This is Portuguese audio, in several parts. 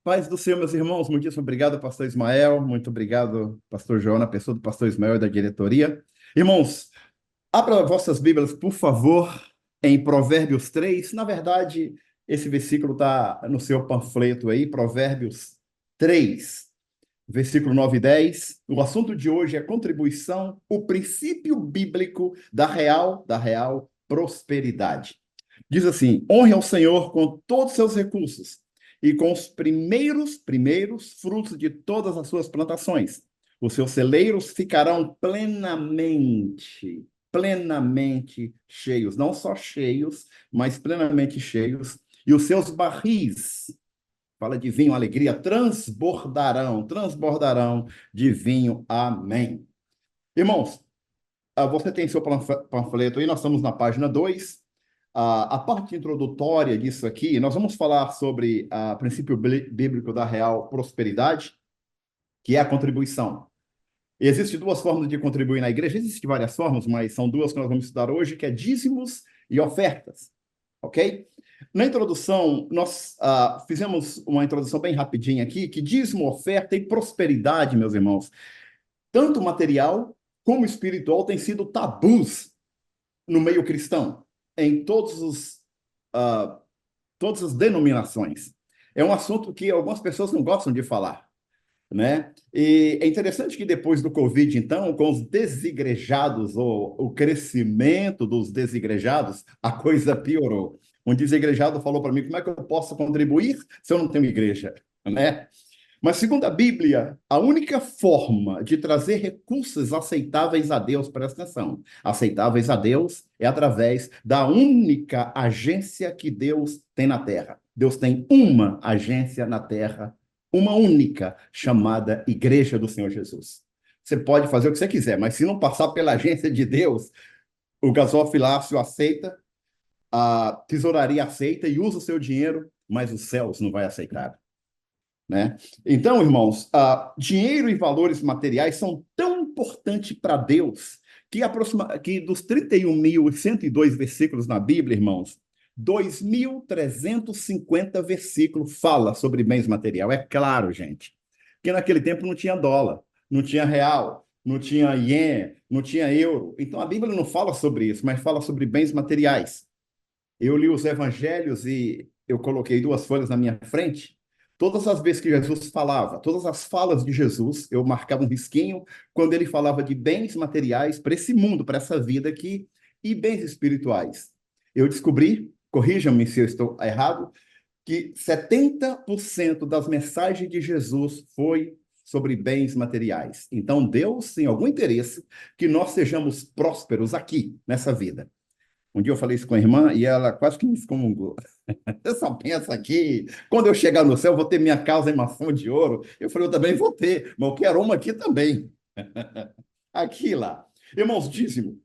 Paz do Senhor, meus irmãos, muitíssimo obrigado, pastor Ismael, muito obrigado, pastor João, na pessoa do pastor Ismael e da diretoria. Irmãos, abra vossas Bíblias, por favor, em Provérbios 3. Na verdade, esse versículo está no seu panfleto aí, Provérbios 3, versículo 9 e 10. O assunto de hoje é contribuição, o princípio bíblico da real prosperidade. Diz assim: honre ao Senhor com todos os seus recursos e com os primeiros frutos de todas as suas plantações. Os seus celeiros ficarão plenamente cheios, não só cheios, mas plenamente cheios, e os seus barris, fala de vinho, alegria, transbordarão de vinho. Amém. Irmãos, você tem seu panfleto aí, nós estamos na página 2. A parte introdutória disso aqui, nós vamos falar sobre o princípio bíblico da real prosperidade, que é a contribuição. Existem duas formas de contribuir na igreja, existem várias formas, mas são duas que nós vamos estudar hoje, que é dízimos e ofertas, ok? Na introdução, nós fizemos uma introdução bem rapidinha aqui, que dízimo, oferta e prosperidade, meus irmãos, tanto material como espiritual, têm sido tabus no meio cristão, em todas as denominações. É um assunto que algumas pessoas não gostam de falar, né? E é interessante que depois do Covid, então, com os desigrejados, ou o crescimento dos desigrejados, a coisa piorou. Um desigrejado falou para mim: como é que eu posso contribuir se eu não tenho igreja? Né? Mas, segundo a Bíblia, a única forma de trazer recursos aceitáveis a Deus, presta atenção, aceitáveis a Deus, é através da única agência que Deus tem na terra. Deus tem uma agência na terra, uma única, chamada Igreja do Senhor Jesus. Você pode fazer o que você quiser, mas se não passar pela agência de Deus, o gasofilácio aceita, a tesouraria aceita e usa o seu dinheiro, mas os céus não vai aceitar. Né? Então, irmãos, dinheiro e valores materiais são tão importantes para Deus que dos 31.102 versículos na Bíblia, irmãos, 2.350 versículos fala sobre bens materiais. É claro, gente, que naquele tempo não tinha dólar, não tinha real, não tinha ien, não tinha euro. Então, a Bíblia não fala sobre isso, mas fala sobre bens materiais. Eu li os evangelhos e eu coloquei duas folhas na minha frente. Todas as vezes que Jesus falava, todas as falas de Jesus, eu marcava um risquinho quando ele falava de bens materiais para esse mundo, para essa vida aqui, e bens espirituais. Eu descobri, corrijam-me se eu estou errado, que 70% das mensagens de Jesus foi sobre bens materiais. Então, Deus tem algum interesse que nós sejamos prósperos aqui, nessa vida. Um dia eu falei isso com a irmã e ela quase que me excomungou. Você só pensa aqui, quando eu chegar no céu, eu vou ter minha casa em maçã de ouro. Eu falei, eu também vou ter, mas eu quero uma aqui também. Aqui e lá. Irmãos, dízimo.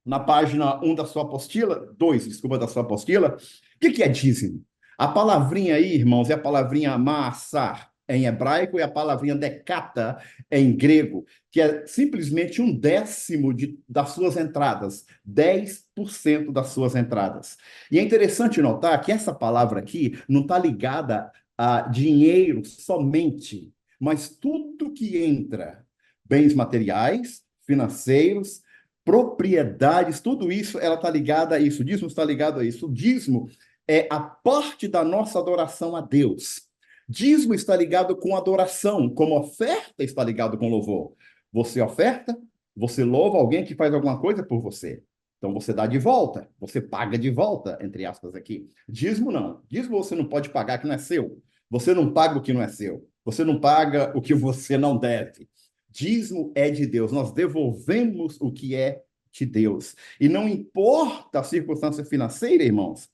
Na página 1 da sua apostila, 2, desculpa, da sua apostila, o que é dízimo? A palavrinha aí, irmãos, é a palavrinha massar em hebraico e a palavrinha decata em grego, que é simplesmente um décimo das suas entradas, 10% das suas entradas. E é interessante notar que essa palavra aqui não está ligada a dinheiro somente, mas tudo que entra, bens materiais, financeiros, propriedades, tudo isso, ela está ligada a isso. O dízimo está ligado a isso. O dízimo é a parte da nossa adoração a Deus. Dízimo está ligado com adoração, como oferta está ligado com louvor. Você oferta, você louva alguém que faz alguma coisa por você. Então você dá de volta, você paga de volta, entre aspas aqui. Dízimo não. Dízimo você não pode pagar que não é seu. Você não paga o que não é seu. Você não paga o que você não deve. Dízimo é de Deus. Nós devolvemos o que é de Deus. E não importa a circunstância financeira, irmãos,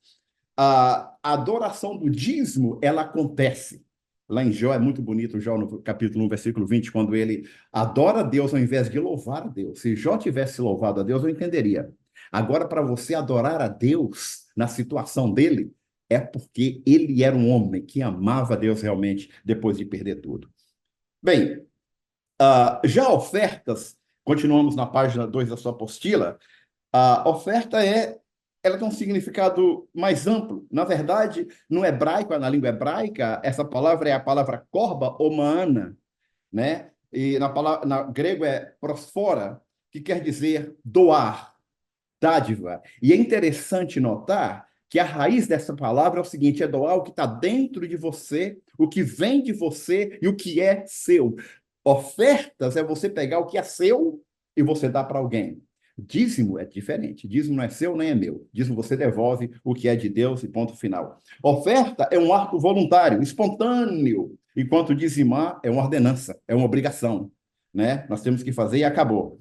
a adoração do dízimo, ela acontece. Lá em Jó, é muito bonito, Jó, no capítulo 1, versículo 20, quando ele adora a Deus ao invés de louvar a Deus. Se Jó tivesse louvado a Deus, eu entenderia. Agora, para você adorar a Deus na situação dele, é porque ele era um homem que amava a Deus realmente depois de perder tudo. Bem, já ofertas, continuamos na página 2 da sua apostila, a oferta é ela tem um significado mais amplo. Na verdade, no hebraico, na língua hebraica, essa palavra é a palavra korba ou maana, né? E na grego é prosfora, que quer dizer doar, dádiva. E é interessante notar que a raiz dessa palavra é o seguinte: é doar o que está dentro de você, o que vem de você e o que é seu. Ofertas é você pegar o que é seu e você dar para alguém. Dízimo é diferente. Dízimo não é seu nem é meu. Dízimo você devolve o que é de Deus e ponto final. Oferta é um ato voluntário, espontâneo, enquanto dizimar é uma ordenança, é uma obrigação, né? Nós temos que fazer e acabou.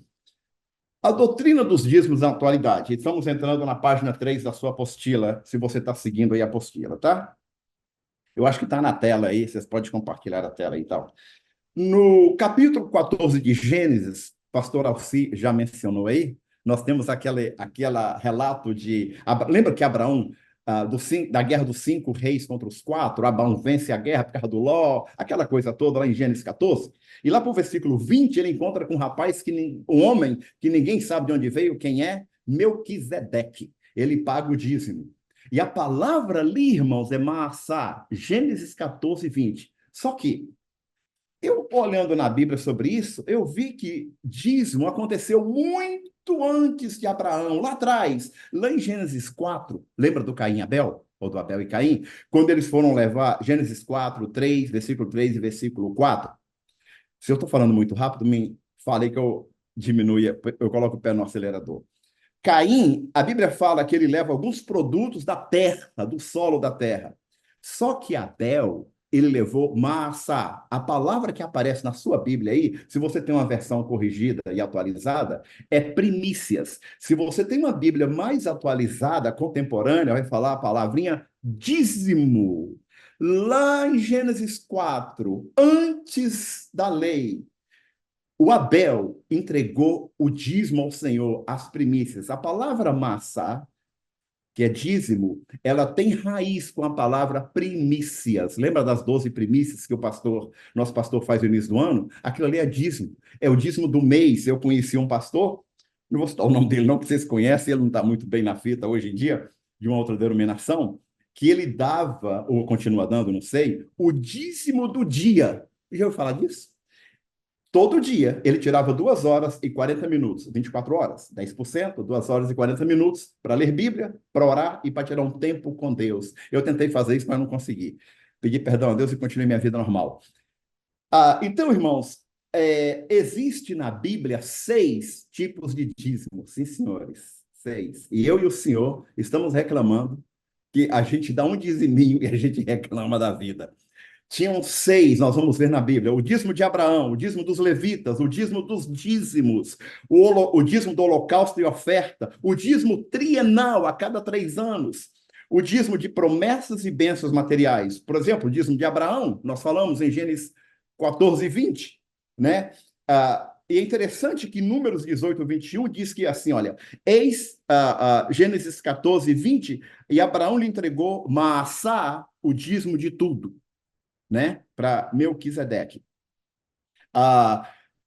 A doutrina dos dízimos na atualidade. Estamos entrando na página 3 da sua apostila, se você está seguindo aí a apostila, tá? Eu acho que está na tela aí, vocês podem compartilhar a tela aí e tal. No capítulo 14 de Gênesis, pastor Alci já mencionou aí, nós temos aquela relato de... Lembra que Abraão, da guerra dos 5 reis contra os 4, Abraão vence a guerra por causa do Ló, aquela coisa toda lá em Gênesis 14. E lá para o versículo 20, ele encontra com um rapaz, um homem que ninguém sabe de onde veio, quem é? Melquisedeque. Ele paga o dízimo. E a palavra ali, irmãos, é Maassá, Gênesis 14, 20. Só que eu, olhando na Bíblia sobre isso, eu vi que dízimo aconteceu muito antes de Abraão, lá atrás, lá em Gênesis 4. Lembra do Caim e Abel? Ou do Abel e Caim? Quando eles foram levar Gênesis 4, 3, versículo 3 e versículo 4. Se eu estou falando muito rápido, me falei que eu diminuía, eu coloco o pé no acelerador. Caim, a Bíblia fala que ele leva alguns produtos da terra, do solo da terra. Só que Abel, ele levou massa. A palavra que aparece na sua Bíblia aí, se você tem uma versão corrigida e atualizada, é primícias. Se você tem uma Bíblia mais atualizada, contemporânea, vai falar a palavrinha dízimo. Lá em Gênesis 4, antes da lei, o Abel entregou o dízimo ao Senhor, as primícias. A palavra massa, que é dízimo, ela tem raiz com a palavra primícias. Lembra das 12 primícias que nosso pastor faz no início do ano? Aquilo ali é dízimo. É o dízimo do mês. Eu conheci um pastor, não vou citar o nome dele não, que vocês conhecem, ele não está muito bem na fita hoje em dia, de uma outra denominação, que ele dava, ou continua dando, não sei, o dízimo do dia. Já ouviu falar disso? Todo dia ele tirava 2 horas e 40 minutos, 24 horas, 10%, 2 horas e 40 minutos para ler Bíblia, para orar e para tirar um tempo com Deus. Eu tentei fazer isso, mas não consegui. Pedi perdão a Deus e continuei minha vida normal. Então, irmãos, existe na Bíblia 6 tipos de dízimo, sim, senhores, 6. E eu e o senhor estamos reclamando que a gente dá um diziminho e a gente reclama da vida. Tinham 6, nós vamos ver na Bíblia: o dízimo de Abraão, o dízimo dos levitas, o dízimo dos dízimos, o dízimo do holocausto e oferta, o dízimo trienal a cada 3 anos, o dízimo de promessas e bênçãos materiais. Por exemplo, o dízimo de Abraão, nós falamos em Gênesis 14 e 20, né? E é interessante que Números 18, 21 diz que assim, olha, eis Gênesis 14, 20, e Abraão lhe entregou Maassá, o dízimo de tudo, né, para Melquisedeque.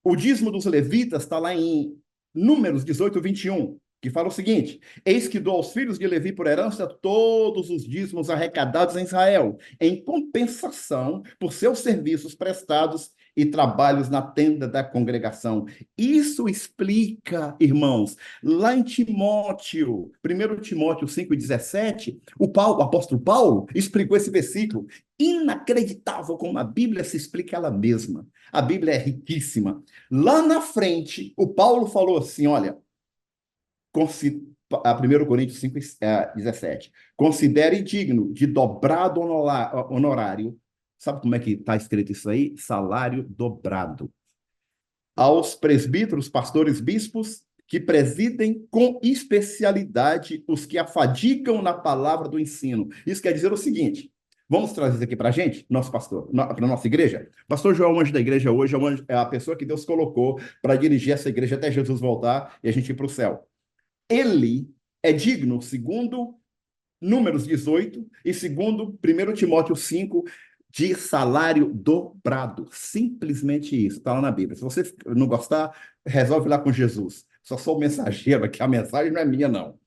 O dízimo dos levitas está lá em Números 18, 21, que fala o seguinte: eis que dou aos filhos de Levi por herança todos os dízimos arrecadados em Israel, em compensação por seus serviços prestados e trabalhos na tenda da congregação. Isso explica, irmãos, lá em Timóteo, 1 Timóteo 5,17, o apóstolo Paulo explicou esse versículo. Inacreditável como a Bíblia se explica ela mesma. A Bíblia é riquíssima. Lá na frente, o Paulo falou assim, olha, a 1 Coríntios 5, 17, considere digno de dobrado honorário. Sabe como é que está escrito isso aí? Salário dobrado. Aos presbíteros, pastores, bispos, que presidem com especialidade os que afadigam na palavra do ensino. Isso quer dizer o seguinte: vamos trazer isso aqui para a gente, nosso pastor, para a nossa igreja? Pastor João é o anjo da igreja hoje, é a pessoa que Deus colocou para dirigir essa igreja até Jesus voltar e a gente ir para o céu. Ele é digno, segundo Números 18 e segundo 1 Timóteo 5, de salário dobrado. Simplesmente isso, está lá na Bíblia. Se você não gostar, resolve lá com Jesus. Só sou o mensageiro aqui, a mensagem não é minha, não.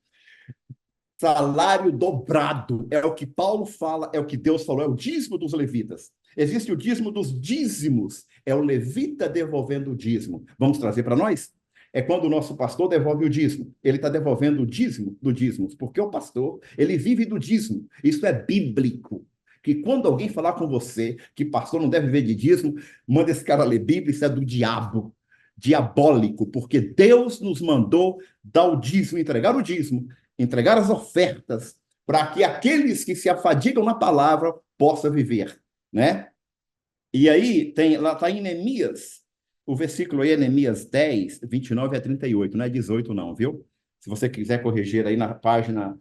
salário dobrado. É o que Paulo fala, é o que Deus falou, é o dízimo dos levitas. Existe o dízimo dos dízimos, é o levita devolvendo o dízimo. Vamos trazer para nós? É quando o nosso pastor devolve o dízimo. Ele está devolvendo o dízimo do dízimo, porque o pastor, ele vive do dízimo. Isso é bíblico. Que quando alguém falar com você que pastor não deve viver de dízimo, manda esse cara ler Bíblia, isso é do diabo, diabólico, porque Deus nos mandou dar o dízimo, entregar o dízimo, entregar as ofertas, para que aqueles que se afadigam na palavra possam viver, né? E aí, lá está em Neemias, o versículo aí é Neemias 10, 29 a 38, não é 18 não, viu? Se você quiser corrigir aí na página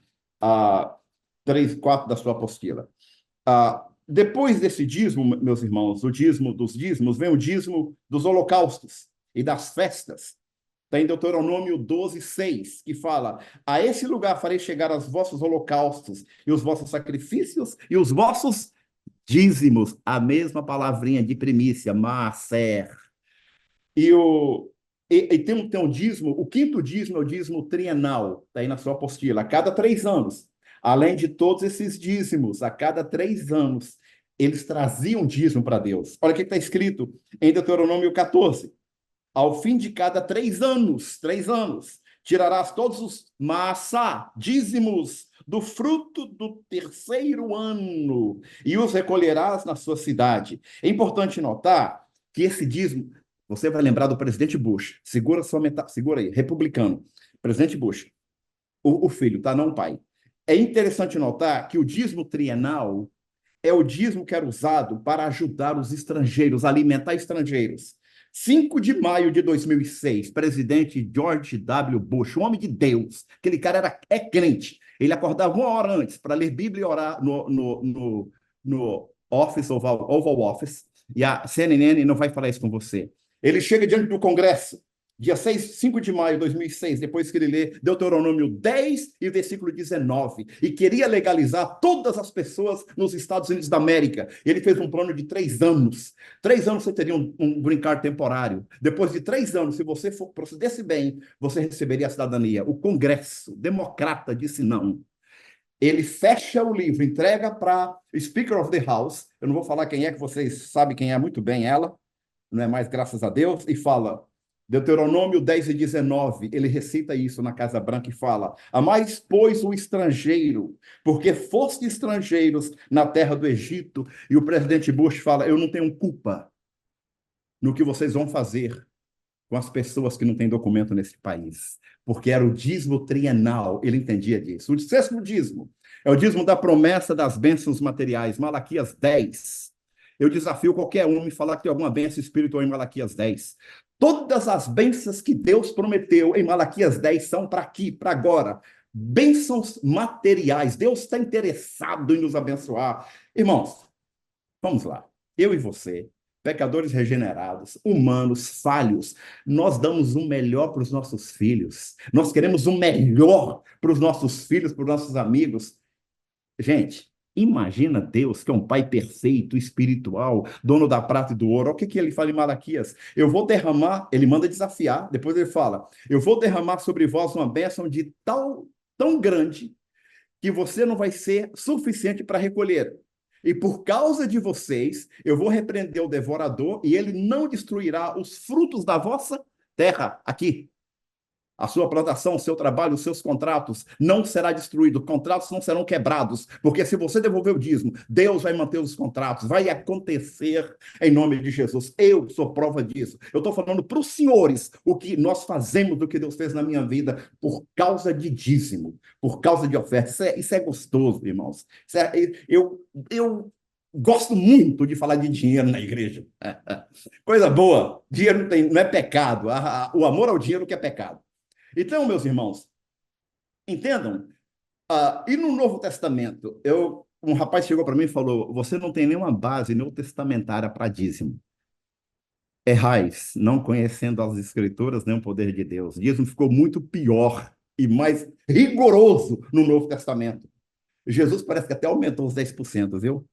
3, 4 da sua apostila. Depois desse dízimo, meus irmãos, o dízimo dos dízimos, vem o dízimo dos holocaustos e das festas. Está em Deuteronômio 12, 6, que fala: a esse lugar farei chegar os vossos holocaustos e os vossos sacrifícios e os vossos dízimos. A mesma palavrinha de primícia, maaser. E tem um dízimo, o quinto dízimo é o dízimo trienal, está aí na sua apostila, a cada 3 anos. Além de todos esses dízimos, a cada 3 anos, eles traziam dízimo para Deus. Olha o que está escrito em Deuteronômio 14. Ao fim de cada 3 anos, tirarás todos os maçã, dízimos, do fruto do terceiro ano, e os recolherás na sua cidade. É importante notar que esse dízimo, você vai lembrar do presidente Bush, segura aí, republicano, presidente Bush, o filho, tá? Não o pai. É interessante notar que o dízimo trienal é o dízimo que era usado para ajudar os estrangeiros, alimentar estrangeiros. 5 de maio de 2006, presidente George W. Bush, um homem de Deus, aquele cara é crente, ele acordava 1 hora antes para ler Bíblia e orar no Office, Oval Office, e a CNN não vai falar isso com você. Ele chega diante do Congresso, dia 5 de maio de 2006, depois que ele lê Deuteronômio 10 e versículo 19, e queria legalizar todas as pessoas nos Estados Unidos da América. Ele fez um plano de 3 anos. 3 anos você teria um green card temporário. Depois de 3 anos, se você procedesse bem, você receberia a cidadania. O Congresso democrata disse não. Ele fecha o livro, entrega para Speaker of the House, eu não vou falar quem é, que vocês sabem quem é muito bem ela, não é mais, graças a Deus, e fala, Deuteronômio 10 e 19, ele recita isso na Casa Branca e fala: amais, pois, o estrangeiro, porque foste estrangeiros na terra do Egito. E o presidente Bush fala: eu não tenho culpa no que vocês vão fazer com as pessoas que não têm documento nesse país, porque era o dízimo trienal, ele entendia disso. O sexto dízimo é o dízimo da promessa das bênçãos materiais, Malaquias 10. Eu desafio qualquer um a me falar que tem alguma bênção espiritual em Malaquias 10. Todas as bênçãos que Deus prometeu em Malaquias 10 são para aqui, para agora. Bênçãos materiais. Deus está interessado em nos abençoar. Irmãos, vamos lá. Eu e você, pecadores regenerados, humanos, falhos, nós damos o melhor para os nossos filhos. Nós queremos o melhor para os nossos filhos, para os nossos amigos. Gente, imagina Deus, que é um pai perfeito, espiritual, dono da prata e do ouro. Olha o que ele fala em Malaquias. Eu vou derramar, ele manda desafiar, depois ele fala, eu vou derramar sobre vós uma bênção de tão grande que você não vai ser suficiente para recolher. E por causa de vocês, eu vou repreender o devorador e ele não destruirá os frutos da vossa terra aqui. A sua plantação, o seu trabalho, os seus contratos não será destruído, contratos não serão quebrados, porque se você devolver o dízimo, Deus vai manter os contratos, vai acontecer em nome de Jesus. Eu sou prova disso. Eu estou falando para os senhores o que nós fazemos do que Deus fez na minha vida por causa de dízimo, por causa de oferta. Isso é gostoso, irmãos. Eu gosto muito de falar de dinheiro na igreja. Coisa boa. Dinheiro não é pecado. O amor ao dinheiro que é pecado. Então, meus irmãos, entendam, e no Novo Testamento, um rapaz chegou para mim e falou: você não tem nenhuma base neotestamentária para dízimo. Errais, não conhecendo as Escrituras nem o poder de Deus. Dízimo ficou muito pior e mais rigoroso no Novo Testamento. Jesus parece que até aumentou os 10%, viu?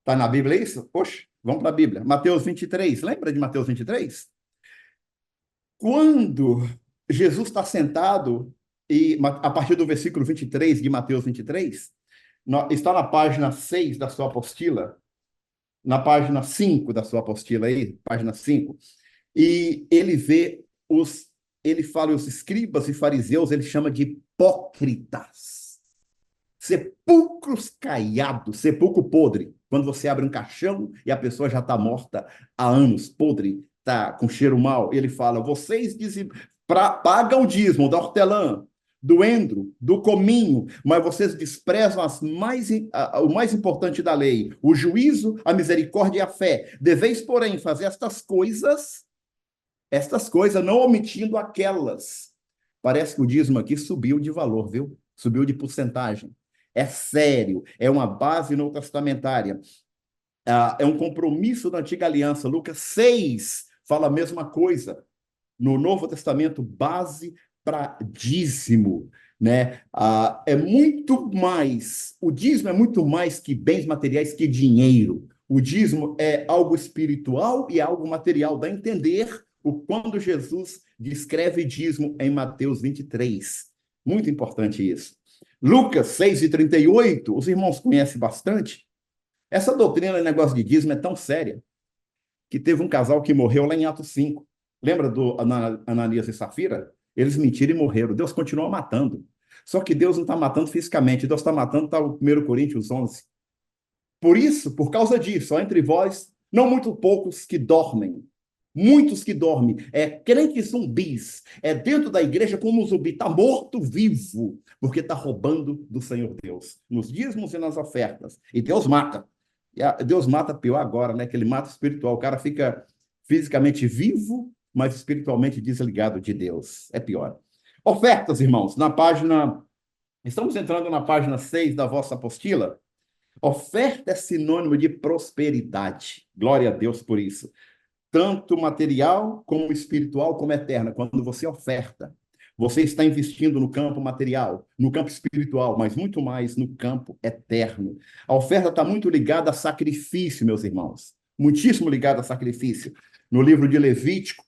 Está na Bíblia isso? Oxe, vamos para a Bíblia. Mateus 23, lembra de Mateus 23? Quando Jesus está sentado e a partir do versículo 23 de Mateus 23, está na página 6 da sua apostila, na página 5 da sua apostila aí, página 5, e ele fala os escribas e fariseus, ele chama de hipócritas, sepulcros caiados, sepulcro podre, quando você abre um caixão e a pessoa já está morta há anos, podre, está com cheiro mal, ele fala, vocês dizem, pagam o dízimo da hortelã, do endro, do cominho, mas vocês desprezam o mais importante da lei, o juízo, a misericórdia e a fé. Deveis, porém, fazer estas coisas, não omitindo aquelas. Parece que o dízimo aqui subiu de valor, viu? Subiu de porcentagem. É sério, é uma base no testamentária. É um compromisso da antiga aliança. Lucas 6 fala a mesma coisa. No Novo Testamento, base para dízimo, né? É muito mais, o dízimo é muito mais que bens materiais, que dinheiro. O dízimo é algo espiritual e algo material. Dá a entender quando Jesus descreve dízimo em Mateus 23. Muito importante isso. Lucas 6:38, os irmãos conhecem bastante. Essa doutrina, negócio de dízimo, é tão séria que teve um casal que morreu lá em Atos 5. Lembra do Ananias e Safira? Eles mentiram e morreram. Deus continua matando. Só que Deus não está matando fisicamente. Deus está matando, está o 1 Coríntios 11. Por isso, por causa disso, há entre vós, não muito poucos que dormem. Muitos que dormem. É crentes zumbis. É dentro da igreja como um zumbi. Está morto vivo. Porque está roubando do Senhor Deus. Nos dízimos e nas ofertas. E Deus mata. Deus mata pior agora, né? Que ele mata espiritual. O cara fica fisicamente vivo, mas espiritualmente desligado de Deus. É pior. Ofertas, irmãos, na página... Estamos entrando na página 6 da vossa apostila. Oferta é sinônimo de prosperidade. Glória a Deus por isso. Tanto material, como espiritual, como eterna. Quando você oferta, você está investindo no campo material, no campo espiritual, mas muito mais no campo eterno. A oferta está muito ligada a sacrifício, meus irmãos. Muitíssimo ligada a sacrifício. No livro de Levítico,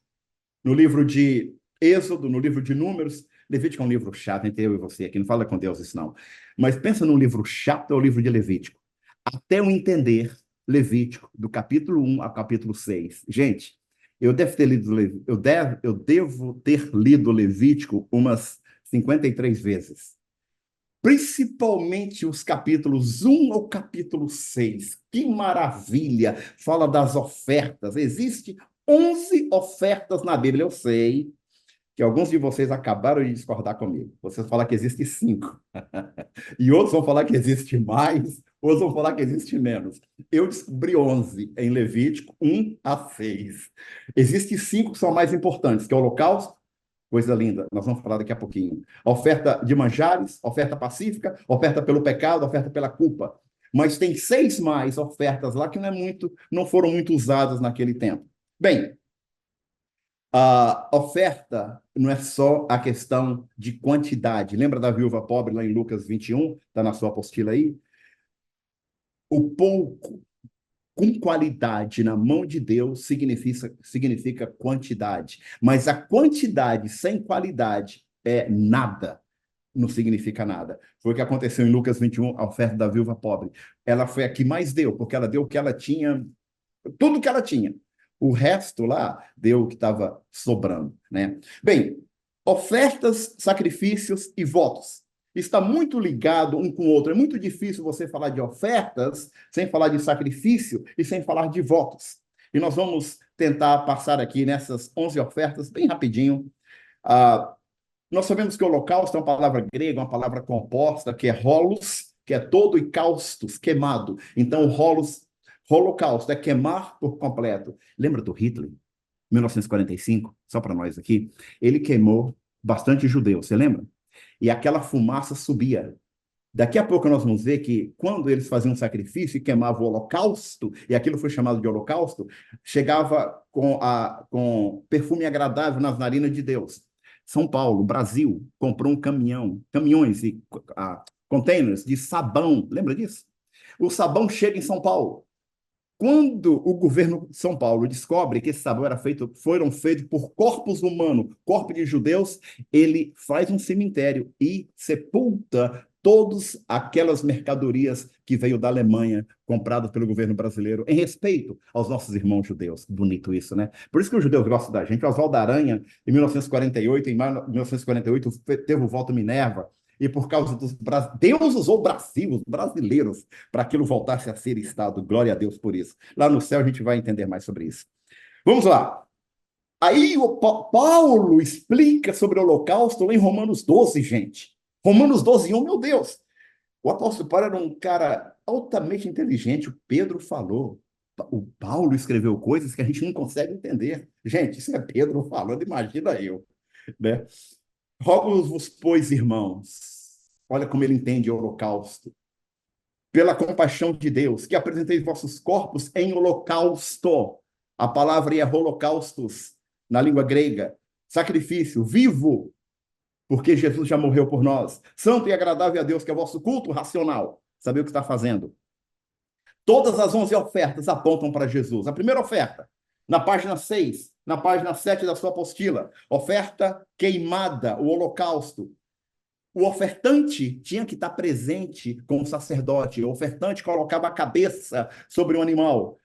no livro de Êxodo, no livro de Números. Levítico é um livro chato, entre eu e você aqui, não fala com Deus isso não. Mas pensa num livro chato, é o livro de Levítico. Até eu entender Levítico, do capítulo 1 ao capítulo 6. Gente, eu devo ter lido Levítico umas 53 vezes. Principalmente os capítulos 1 ao capítulo 6. Que maravilha! Fala das ofertas. Existem 11 ofertas na Bíblia. Eu sei que alguns de vocês acabaram de discordar comigo. Vocês falam que existe 5. E outros vão falar que existe mais, outros vão falar que existe menos. Eu descobri 11 em Levítico 1 a 6. Existem 5 que são mais importantes, que é o holocausto, coisa linda, nós vamos falar daqui a pouquinho. A oferta de manjares, oferta pacífica, oferta pelo pecado, oferta pela culpa. Mas tem 6 mais ofertas lá que não foram muito usadas naquele tempo. Bem, a oferta não é só a questão de quantidade. Lembra da viúva pobre lá em Lucas 21? Está na sua apostila aí? O pouco com qualidade na mão de Deus significa quantidade. Mas a quantidade sem qualidade é nada. Não significa nada. Foi o que aconteceu em Lucas 21, a oferta da viúva pobre. Ela foi a que mais deu, porque ela deu o que ela tinha, tudo que ela tinha. O resto lá deu o que estava sobrando, né? Bem, ofertas, sacrifícios e votos. Está muito ligado um com o outro. É muito difícil você falar de ofertas sem falar de sacrifício e sem falar de votos. E nós vamos tentar passar aqui nessas 11 ofertas bem rapidinho. Nós sabemos que o holocausto é uma palavra grega, uma palavra composta, que é holos, que é todo, e caustos, queimado. Então, holocausto é queimar por completo. Lembra do Hitler, 1945? Só para nós aqui. Ele queimou bastante judeus, você lembra? E aquela fumaça subia. Daqui a pouco nós vamos ver que quando eles faziam um sacrifício e queimavam o holocausto, e aquilo foi chamado de holocausto, chegava com perfume agradável nas narinas de Deus. São Paulo, Brasil, comprou um caminhões e containers de sabão. Lembra disso? O sabão chega em São Paulo. Quando o governo de São Paulo descobre que esse sabão foram feitos por corpos humanos, corpo de judeus, ele faz um cemitério e sepulta todas aquelas mercadorias que veio da Alemanha, compradas pelo governo brasileiro, em respeito aos nossos irmãos judeus. Bonito isso, né? Por isso que os judeus gostam da gente. Oswaldo Aranha, em 1948, em maio de 1948, teve o voto Minerva, e por causa dos Deus usou Brasil, os brasileiros, para aquilo voltasse a ser Estado. Glória a Deus por isso. Lá no céu a gente vai entender mais sobre isso. Vamos lá. Aí o Paulo explica sobre o holocausto em Romanos 12, gente. Romanos 12, 1, meu Deus. O apóstolo Paulo era um cara altamente inteligente. O Pedro falou. O Paulo escreveu coisas que a gente não consegue entender. Gente, isso é Pedro falando, imagina eu, né? Rogo-vos, pois, irmãos, olha como ele entende o holocausto, pela compaixão de Deus, que apresenteis vossos corpos em holocausto. A palavra é holocaustos, na língua grega. Sacrifício, vivo, porque Jesus já morreu por nós. Santo e agradável a Deus, que é o vosso culto racional. Saber o que está fazendo. Todas as 11 ofertas apontam para Jesus. A primeira oferta, na página 6, na página 7 da sua apostila, oferta queimada, o holocausto. O ofertante tinha que estar presente com o sacerdote. O ofertante colocava a cabeça sobre um animal,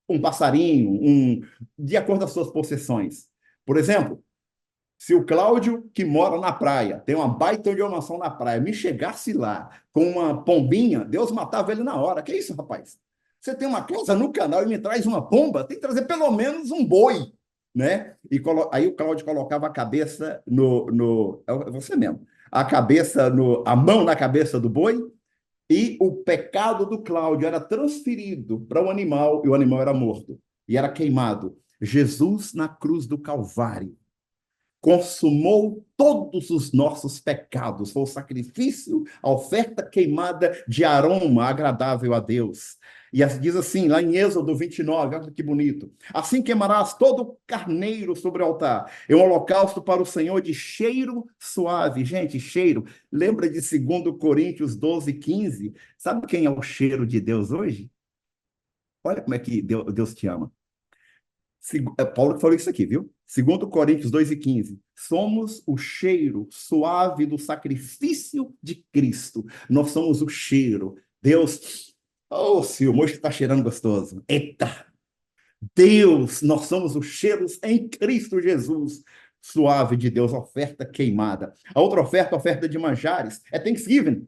um passarinho, de acordo com as suas possessões. Por exemplo, se o Cláudio, que mora na praia, tem uma baita de uma mansão na praia, me chegasse lá com uma pombinha, Deus matava ele na hora. Que isso, rapaz? Você tem uma casa no canal e me traz uma pomba? Tem que trazer pelo menos um boi, né? E aí o Cláudio colocava a cabeça é você mesmo, a mão na cabeça do boi, e o pecado do Cláudio era transferido para o animal, e o animal era morto, e era queimado. Jesus, na cruz do Calvário, consumou todos os nossos pecados. Foi o sacrifício, a oferta queimada de aroma agradável a Deus. E diz assim, lá em Êxodo 29, olha que bonito. Assim queimarás todo o carneiro sobre o altar. É um holocausto para o Senhor de cheiro suave. Gente, cheiro. Lembra de 2 Coríntios 12, 15? Sabe quem é o cheiro de Deus hoje? Olha como é que Deus te ama. Paulo que falou isso aqui, viu? 2 Coríntios 2:15. Somos o cheiro suave do sacrifício de Cristo. Nós somos o cheiro. Deus, oh, se o moço está cheirando gostoso. Eita! Deus, nós somos os cheiros em Cristo Jesus. Suave de Deus, oferta queimada. A outra oferta, oferta de manjares, é Thanksgiving.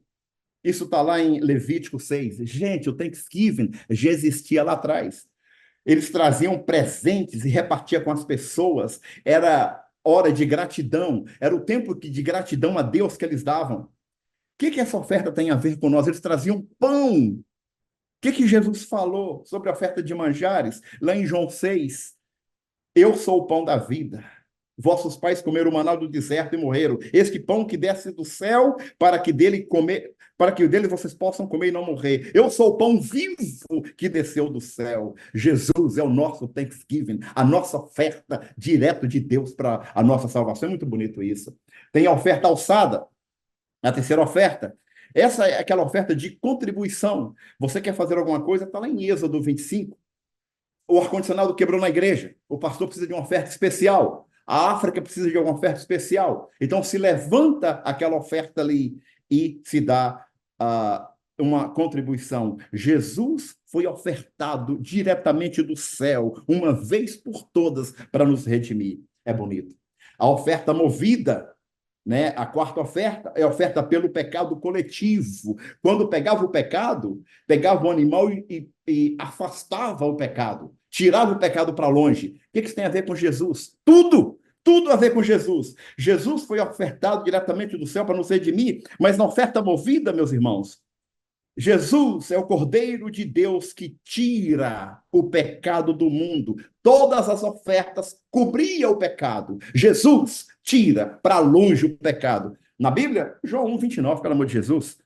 Isso está lá em Levítico 6. Gente, o Thanksgiving já existia lá atrás. Eles traziam presentes e repartiam com as pessoas. Era hora de gratidão. Era o tempo de gratidão a Deus que eles davam. O que essa oferta tem a ver com nós? Eles traziam pão. O que Jesus falou sobre a oferta de manjares? Lá em João 6. Eu sou o pão da vida. Vossos pais comeram o maná do deserto e morreram. Este pão que desce do céu para que dele vocês possam comer e não morrer. Eu sou o pão vivo que desceu do céu. Jesus é o nosso Thanksgiving, a nossa oferta direto de Deus para a nossa salvação. É muito bonito isso. Tem a oferta alçada, a terceira oferta. Essa é aquela oferta de contribuição. Você quer fazer alguma coisa? Está lá em Êxodo 25. O ar-condicionado quebrou na igreja. O pastor precisa de uma oferta especial. A África precisa de uma oferta especial. Então, se levanta aquela oferta ali e se dá uma contribuição. Jesus foi ofertado diretamente do céu, uma vez por todas, para nos redimir. É bonito. A oferta movida, né? A quarta oferta é a oferta pelo pecado coletivo. Quando pegava o pecado, pegava o animal e afastava o pecado, tirava o pecado para longe. O que isso tem a ver com Jesus? Tudo a ver com Jesus. Jesus foi ofertado diretamente do céu para nos redimir, mas na oferta movida, meus irmãos, Jesus é o Cordeiro de Deus que tira o pecado do mundo. Todas as ofertas cobriam o pecado. Jesus tira para longe o pecado. Na Bíblia, João 1:29, pelo amor de Jesus.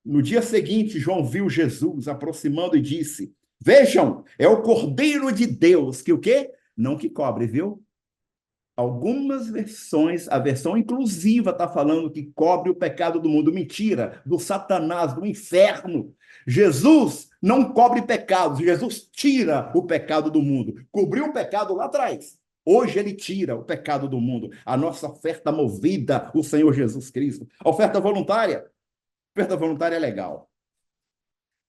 No dia seguinte, João viu Jesus aproximando e disse: Vejam, é o Cordeiro de Deus que o quê? Não que cobre, viu? Algumas versões, a versão inclusiva está falando que cobre o pecado do mundo. Mentira, do Satanás, do inferno. Jesus não cobre pecados. Jesus tira o pecado do mundo. Cobriu o pecado lá atrás. Hoje ele tira o pecado do mundo. A nossa oferta movida, o Senhor Jesus Cristo. A oferta voluntária. A oferta voluntária é legal.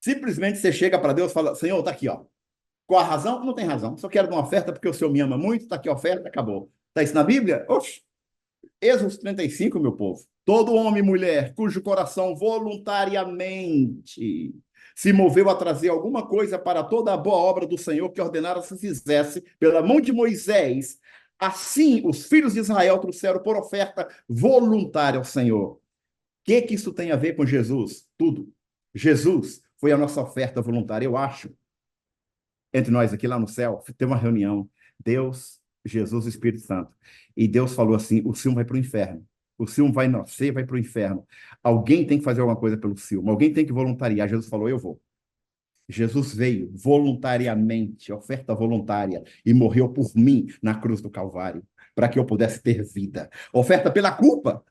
Simplesmente você chega para Deus e fala, Senhor, está aqui, ó. Qual a razão? Não tem razão. Só quero dar uma oferta porque o Senhor me ama muito, está aqui a oferta, acabou. Está isso na Bíblia? Oxe. Êxodo 35, meu povo. Todo homem e mulher cujo coração voluntariamente se moveu a trazer alguma coisa para toda a boa obra do Senhor que ordenara se fizesse pela mão de Moisés, assim os filhos de Israel trouxeram por oferta voluntária ao Senhor. O que isso tem a ver com Jesus? Tudo. Jesus foi a nossa oferta voluntária, eu acho. Entre nós aqui lá no céu, tem uma reunião. Deus, Jesus e Espírito Santo. E Deus falou assim, o Silmo vai para o inferno. O Silmo vai nascer, vai para o inferno. Alguém tem que fazer alguma coisa pelo Silmo. Alguém tem que voluntariar. Jesus falou, eu vou. Jesus veio voluntariamente, oferta voluntária, e morreu por mim na cruz do Calvário, para que eu pudesse ter vida. Oferta pela culpa,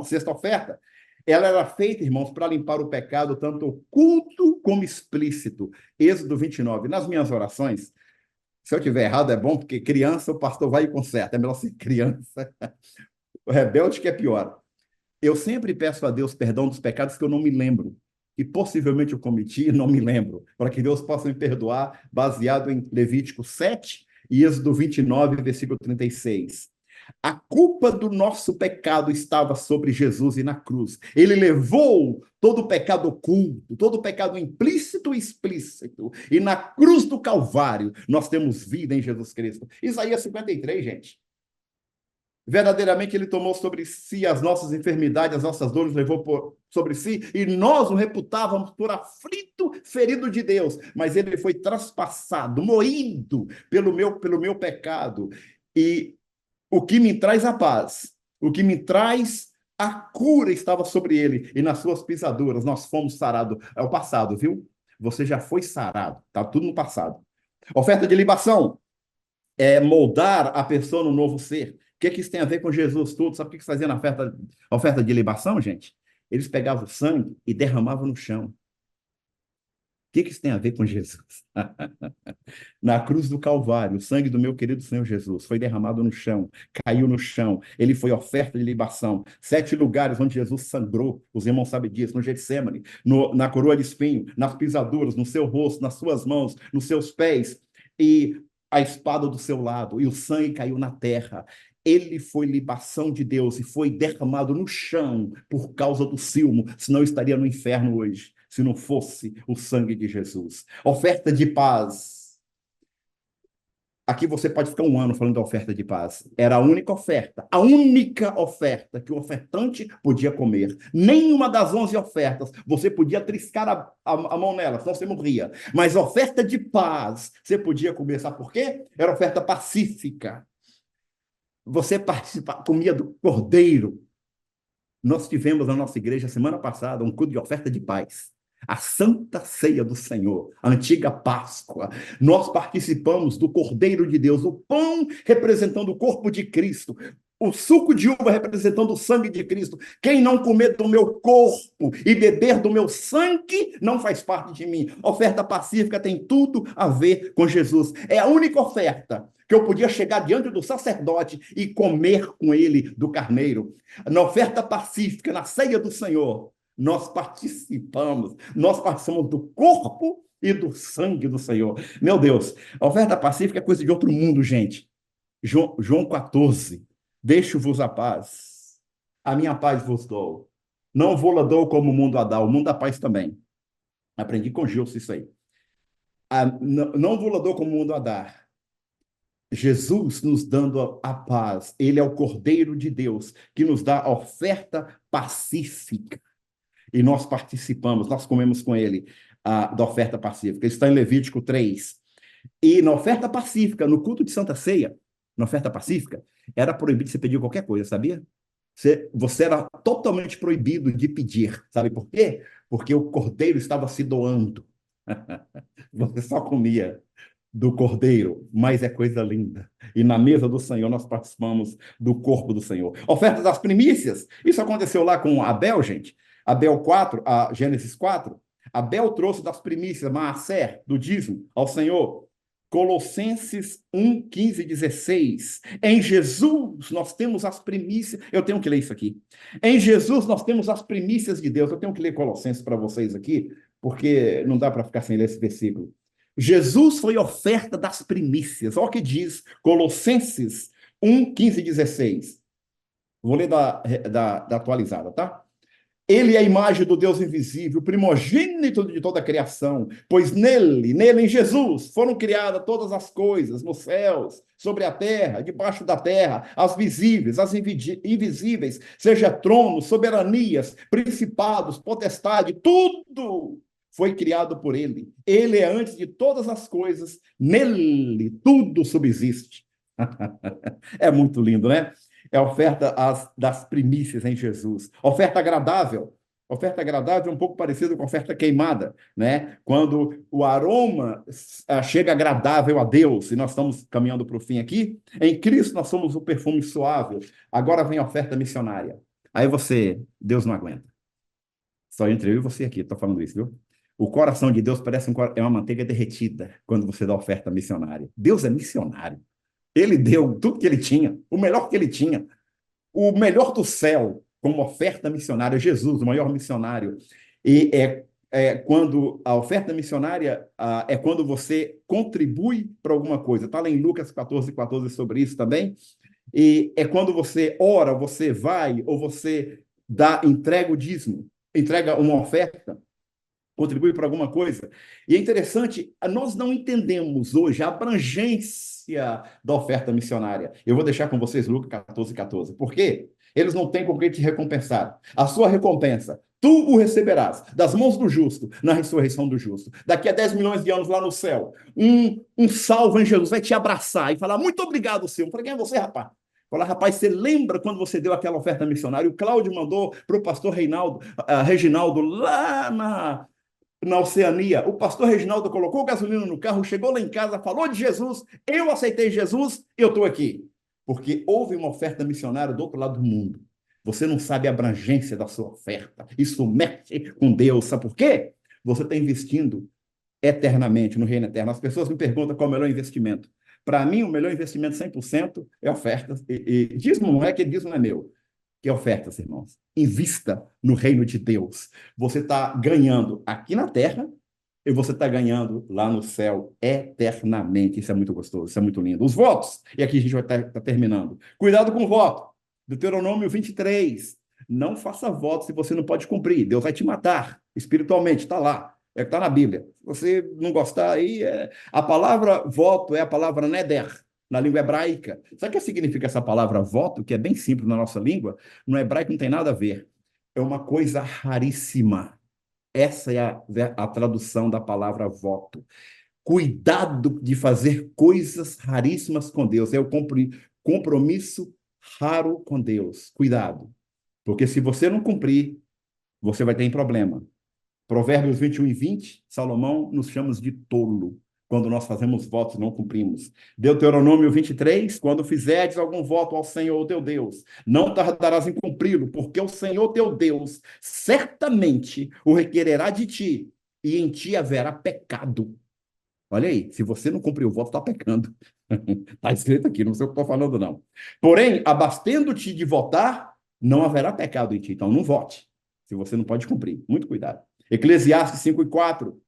sexta oferta. Ela era feita, irmãos, para limpar o pecado, tanto oculto como explícito. Êxodo 29. Nas minhas orações, se eu tiver errado, é bom, porque criança, o pastor vai e conserta. É melhor ser criança. O rebelde que é pior. Eu sempre peço a Deus perdão dos pecados que eu não me lembro, que possivelmente eu cometi e não me lembro, para que Deus possa me perdoar, baseado em Levítico 7 e Êxodo 29, versículo 36. A culpa do nosso pecado estava sobre Jesus e na cruz. Ele levou todo o pecado oculto, todo o pecado implícito e explícito. E na cruz do Calvário, nós temos vida em Jesus Cristo. Isaías 53, gente. Verdadeiramente ele tomou sobre si as nossas enfermidades, as nossas dores, levou sobre si, e nós o reputávamos por aflito, ferido de Deus. Mas ele foi traspassado, moído pelo meu pecado. E o que me traz a paz, o que me traz a cura estava sobre ele, e nas suas pisaduras nós fomos sarados. É o passado, viu? Você já foi sarado, tá tudo no passado. Oferta de libação é moldar a pessoa no novo ser. O que isso tem a ver com Jesus? Tudo. Sabe o que fazia na oferta de libação, gente? Eles pegavam o sangue e derramavam no chão. O que isso tem a ver com Jesus? Na cruz do Calvário, o sangue do meu querido Senhor Jesus foi derramado no chão, caiu no chão, ele foi oferta de libação. 7 lugares onde Jesus sangrou, os irmãos sabem disso, no Getsemane, na coroa de espinho, nas pisaduras, no seu rosto, nas suas mãos, nos seus pés, e a espada do seu lado, e o sangue caiu na terra. Ele foi libação de Deus e foi derramado no chão por causa do ciúme, senão estaria no inferno hoje, se não fosse o sangue de Jesus. Oferta de paz. Aqui você pode ficar um ano falando da oferta de paz. Era a única oferta que o ofertante podia comer. Nenhuma das 11 ofertas você podia triscar a mão nela, senão você morria. Mas a oferta de paz você podia comer. Sabe por quê? Era oferta pacífica. Você comia do cordeiro. Nós tivemos na nossa igreja, semana passada, um culto de oferta de paz. A Santa Ceia do Senhor, a antiga Páscoa. Nós participamos do Cordeiro de Deus, o pão representando o corpo de Cristo, o suco de uva representando o sangue de Cristo. Quem não comer do meu corpo e beber do meu sangue não faz parte de mim. Oferta pacífica tem tudo a ver com Jesus. É a única oferta que eu podia chegar diante do sacerdote e comer com ele do carneiro. Na oferta pacífica, na ceia do Senhor, nós participamos do corpo e do sangue do Senhor. Meu Deus, a oferta pacífica é coisa de outro mundo, gente. João 14, deixo-vos a paz, a minha paz vos dou. Não vou-la dou como o mundo a dá, o mundo dá paz também. Aprendi com Gilson isso aí. Não vou-la dou como o mundo a dar. Jesus nos dando a paz, ele é o Cordeiro de Deus, que nos dá a oferta pacífica. E nós participamos, nós comemos com ele da oferta pacífica. Isso está em Levítico 3. E na oferta pacífica, no culto de Santa Ceia, na oferta pacífica, era proibido você pedir qualquer coisa, sabia? Você era totalmente proibido de pedir. Sabe por quê? Porque o cordeiro estava se doando. Você só comia do cordeiro, mas é coisa linda. E na mesa do Senhor nós participamos do corpo do Senhor. Oferta das primícias. Isso aconteceu lá com Abel, gente. Abel 4, Gênesis 4. Abel trouxe das primícias, Maaser, do dízimo, ao Senhor. Colossenses 1, 15 e 16. Em Jesus nós temos as primícias. Eu tenho que ler isso aqui. Em Jesus nós temos as primícias de Deus. Eu tenho que ler Colossenses para vocês aqui, porque não dá para ficar sem ler esse versículo. Jesus foi oferta das primícias. Olha o que diz Colossenses 1, 15 e 16. Vou ler da atualizada, tá? Ele é a imagem do Deus invisível, primogênito de toda a criação, pois nele, em Jesus, foram criadas todas as coisas, nos céus, sobre a terra, debaixo da terra, as visíveis, as invisíveis, seja tronos, soberanias, principados, potestade, tudo foi criado por ele. Ele é antes de todas as coisas, nele tudo subsiste. É muito lindo, né? É a oferta das primícias em Jesus. Oferta agradável. Oferta agradável é um pouco parecido com oferta queimada, né? Quando o aroma chega agradável a Deus, e nós estamos caminhando para o fim aqui, em Cristo nós somos o perfume suave. Agora vem a oferta missionária. Aí Deus não aguenta. Só entre eu e você aqui, estou falando isso, viu? O coração de Deus parece é uma manteiga derretida quando você dá oferta missionária. Deus é missionário. Ele deu tudo que ele tinha, o melhor que ele tinha, o melhor do céu, como oferta missionária. Jesus, o maior missionário. E quando a oferta missionária é quando você contribui para alguma coisa. Está lá em Lucas 14, 14 sobre isso também. E é quando você ora, você vai, ou você entrega o dízimo, entrega uma oferta, contribui para alguma coisa. E é interessante, nós não entendemos hoje a abrangência da oferta missionária. Eu vou deixar com vocês Lucas 14, 14. Por quê? Eles não têm com que te recompensar. A sua recompensa, tu o receberás das mãos do justo, na ressurreição do justo. Daqui a 10 milhões de anos lá no céu, um salvo em Jesus vai te abraçar e falar, muito obrigado, Senhor. Eu falei, quem é você, rapaz? Falar, rapaz, você lembra quando você deu aquela oferta missionária? O Cláudio mandou para o pastor Reginaldo, lá na Oceania, o pastor Reginaldo colocou gasolina no carro, chegou lá em casa, falou de Jesus, eu aceitei Jesus, eu estou aqui. Porque houve uma oferta missionária do outro lado do mundo. Você não sabe a abrangência da sua oferta. Isso mexe com Deus. Sabe por quê? Você está investindo eternamente no reino eterno. As pessoas me perguntam qual é o melhor investimento. Para mim, o melhor investimento 100% é ofertas. E dízimo não é que dízimo não é meu. Que ofertas, irmãos? Invista no reino de Deus. Você está ganhando aqui na terra e você está ganhando lá no céu eternamente. Isso é muito gostoso, isso é muito lindo. Os votos, e aqui a gente vai estar terminando. Cuidado com o voto. Deuteronômio 23. Não faça voto se você não pode cumprir. Deus vai te matar espiritualmente, está lá. Está na Bíblia. Se você não gostar, aí a palavra voto é a palavra neder, na língua hebraica. Sabe o que significa essa palavra voto, que é bem simples na nossa língua? No hebraico não tem nada a ver. É uma coisa raríssima. Essa é a tradução da palavra voto. Cuidado de fazer coisas raríssimas com Deus. É o compromisso raro com Deus. Cuidado. Porque se você não cumprir, você vai ter problema. Provérbios 21 e 20, Salomão nos chama de tolo quando nós fazemos votos e não cumprimos. Deuteronômio 23, quando fizerdes algum voto ao Senhor teu Deus, não tardarás em cumpri-lo, porque o Senhor teu Deus certamente o requererá de ti, e em ti haverá pecado. Olha aí, se você não cumprir o voto, está pecando. Está escrito aqui, não sei o que estou falando, não. Porém, abastendo-te de votar, não haverá pecado em ti. Então, não vote, se você não pode cumprir. Muito cuidado. Eclesiastes 5 e 4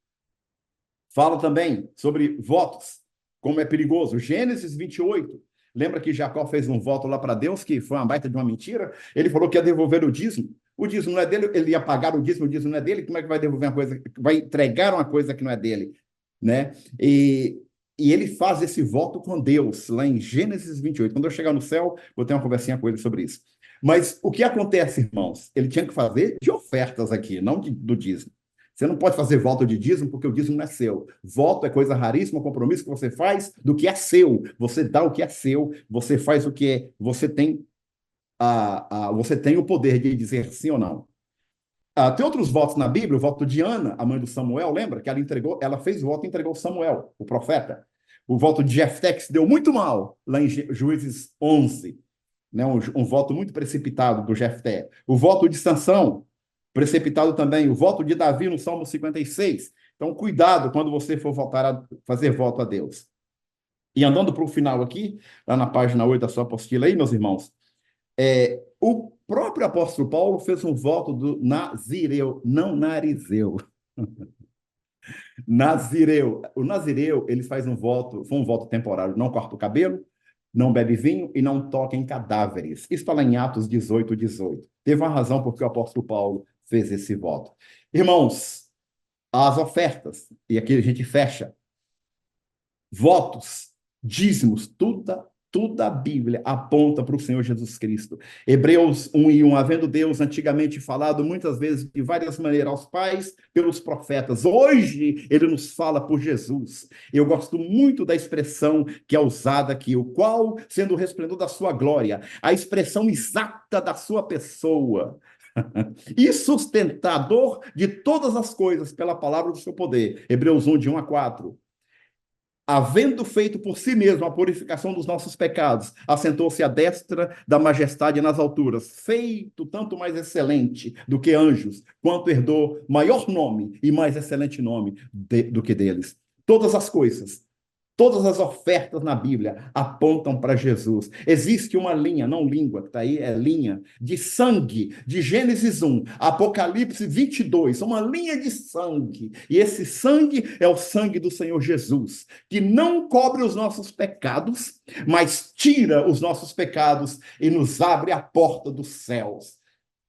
fala também sobre votos, como é perigoso. Gênesis 28, lembra que Jacó fez um voto lá para Deus, que foi uma baita de uma mentira? Ele falou que ia devolver o dízimo. O dízimo não é dele, ele ia pagar o dízimo não é dele. Como é que vai devolver uma coisa, vai entregar uma coisa que não é dele? Né? E ele faz esse voto com Deus, lá em Gênesis 28. Quando eu chegar no céu, vou ter uma conversinha com ele sobre isso. Mas o que acontece, irmãos? Ele tinha que fazer de ofertas aqui, não do dízimo. Você não pode fazer voto de dízimo porque o dízimo não é seu. Voto é coisa raríssima, compromisso que você faz do que é seu. Você dá o que é seu, você faz o que é. Você tem, você tem o poder de dizer sim ou não. Tem outros votos na Bíblia, o voto de Ana, a mãe do Samuel, lembra? Que ela fez o voto e entregou Samuel, o profeta. O voto de Jefté, que se deu muito mal, lá em Juízes 11, né? Um voto muito precipitado do Jefté. O voto de Sansão, Precipitado também o voto de Davi no Salmo 56. Então, cuidado quando você for fazer voto a Deus. E andando para o final aqui, lá na página 8 da sua apostila aí, meus irmãos, o próprio apóstolo Paulo fez um voto do Nazireu, não Narizeu. Nazireu. O Nazireu, ele faz um voto, foi um voto temporário, não corta o cabelo, não bebe vinho e não toca em cadáveres. Isso está lá em Atos 18, 18. Teve uma razão porque o apóstolo Paulo fez esse voto. Irmãos, as ofertas, e aqui a gente fecha, votos, dízimos, tudo a Bíblia aponta para o Senhor Jesus Cristo. Hebreus 1:1, havendo Deus antigamente falado muitas vezes de várias maneiras aos pais pelos profetas, hoje ele nos fala por Jesus. Eu gosto muito da expressão que é usada aqui, o qual, sendo o resplendor da sua glória, a expressão exata da sua pessoa, e sustentador de todas as coisas pela palavra do seu poder. Hebreus 1, de 1 a 4. Havendo feito por si mesmo a purificação dos nossos pecados, assentou-se à destra da majestade nas alturas, feito tanto mais excelente do que anjos, quanto herdou maior nome e mais excelente nome do que deles. Todas as ofertas na Bíblia apontam para Jesus. Existe uma linha, não língua, que está aí, é linha, de sangue, de Gênesis 1, Apocalipse 22, uma linha de sangue. E esse sangue é o sangue do Senhor Jesus, que não cobre os nossos pecados, mas tira os nossos pecados e nos abre a porta dos céus.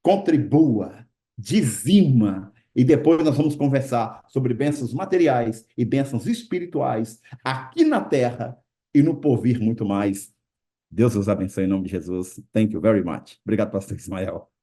Contribua, dizima, e depois nós vamos conversar sobre bênçãos materiais e bênçãos espirituais aqui na terra e no porvir muito mais. Deus os abençoe em nome de Jesus. Thank you very much. Obrigado, pastor Ismael.